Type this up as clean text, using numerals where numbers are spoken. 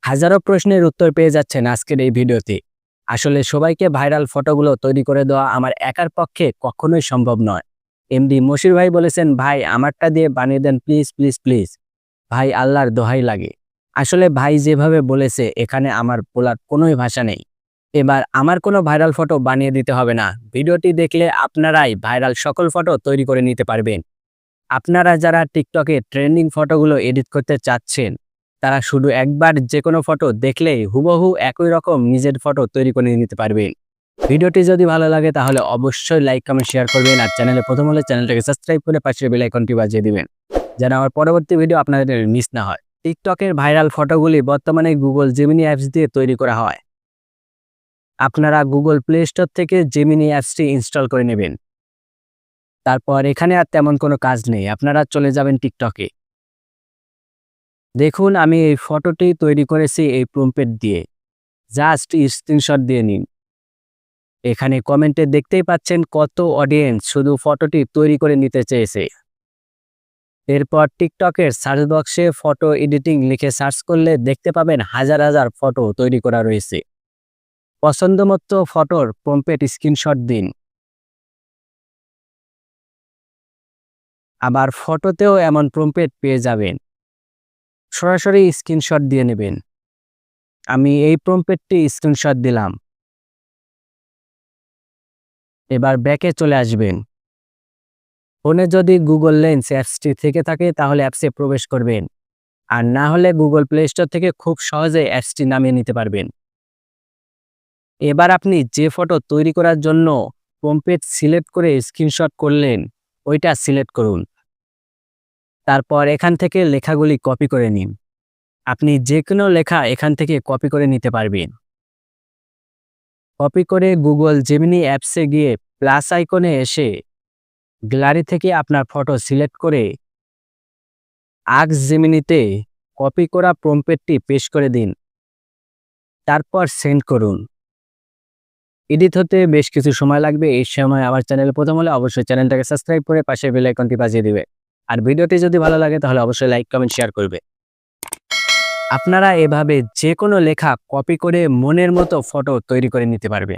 হাজারো প্রশ্নের উত্তর পেয়ে যাচ্ছেন আজকের এই ভিডিওতে। আসলে সবাইকে ভাইরাল ফটোগুলো তৈরি করে দেওয়া আমার একার পক্ষে কখনোই সম্ভব নয়। এমডি মশির ভাই বলেছেন, ভাই আমারটা দিয়ে বানিয়ে দেন প্লিজ প্লিজ প্লিজ। ভাই আল্লাহর দোহাই লাগে। আসলে ভাই যেভাবে বলেছে এখানে আমার বলার কোনোই ভাষা নেই। এবার আমার কোনো ভাইরাল ফটো বানিয়ে দিতে হবে না। ভিডিওটি দেখলে আপনারাই ভাইরাল সকল ফটো তৈরি করে নিতে পারবেন। আপনারা যারা টিকটকে ট্রেন্ডিং ফটোগুলো এডিট করতে চাচ্ছেন, তারা শুধু একবার যেকোনো ফটো দেখলেই হুবহু একই রকম নিজের ফটো তৈরি করে নিতে পারবেন। ভিডিওটি যদি ভালো লাগে তাহলে অবশ্যই লাইক, কমেন্ট, শেয়ার করবেন। আর চ্যানেলে প্রথম হলে চ্যানেলটাকে সাবস্ক্রাইব করে পাশের বেল আইকনটি বাজিয়ে দিবেন, যেন আমার পরবর্তী ভিডিও আপনাদের মিস না হয়। টিকটকের ভাইরাল ফটোগুলি বর্তমানে গুগল জেমিনি অ্যাপস দিয়ে তৈরি করা হয়। আপনারা গুগল প্লে স্টোর থেকে জেমিনি অ্যাপসটি ইনস্টল করে নেবেন। তারপর এখানে আর তেমন কোনো কাজ নেই, আপনারা চলে যাবেন টিকটকে। দেখুন আমি এই ফটোটি তৈরি করেছি এই প্রম্পট দিয়ে। জাস্ট স্ক্রিনশট দিয়ে নিন। এখানে কমেন্টে দেখতেই পাচ্ছেন কত অডিয়েন্স শুধু ফটোটি তৈরি করে নিতে চেয়েছে। এরপর টিকটকের সার্চ বক্সে ফটো এডিটিং লিখে সার্চ করলে দেখতে পাবেন হাজার হাজার ফটো তৈরি করা রয়েছে। পছন্দমতো ফটোর প্রম্পট স্ক্রিনশট দিন। আবার ফটোতেও এমন প্রম্পট পেয়ে যাবেন, সরাসরি স্ক্রিনশট দিয়ে নেবেন। আমি এই প্রম্পটটি স্ক্রিনশট দিলাম। এবার ব্যাকে চলে আসবেন। ফোনে যদি গুগল লেন্স অ্যাপসটি থেকে থাকে তাহলে অ্যাপসে প্রবেশ করবেন, আর না হলে গুগল প্লে স্টোর থেকে খুব সহজে অ্যাপসটি নামিয়ে নিতে পারবেন। এবার আপনি যে ফটো তৈরি করার জন্য প্রম্পট সিলেক্ট করে স্ক্রিনশট করলেন, ওইটা সিলেক্ট করুন। তারপর এখান থেকে লেখাগুলি কপি করে নিন। আপনি যে কোনো লেখা এখান থেকে কপি করে নিতে পারবেন। কপি করে গুগল জেমিনি অ্যাপসে গিয়ে প্লাস আইকনে এসে গ্যালারি থেকে আপনার ফটো সিলেক্ট করে আস্ক জেমিনিতে কপি করা প্রম্পটটি পেস্ট করে দিন। তারপর সেন্ড করুন। এডিট হতে বেশ কিছু সময় লাগবে। এই সময় আমার চ্যানেলে প্রথম হলে অবশ্যই চ্যানেলটাকে সাবস্ক্রাইব করে পাশের বেল আইকনটি বাজিয়ে দিবে। আর ভিডিওটি যদি ভালো লাগে তাহলে অবশ্যই লাইক, কমেন্ট, শেয়ার করবে। আপনারা এভাবে যে কোনো লেখা কপি করে মনের মতো ফটো তৈরি করে নিতে পারবে।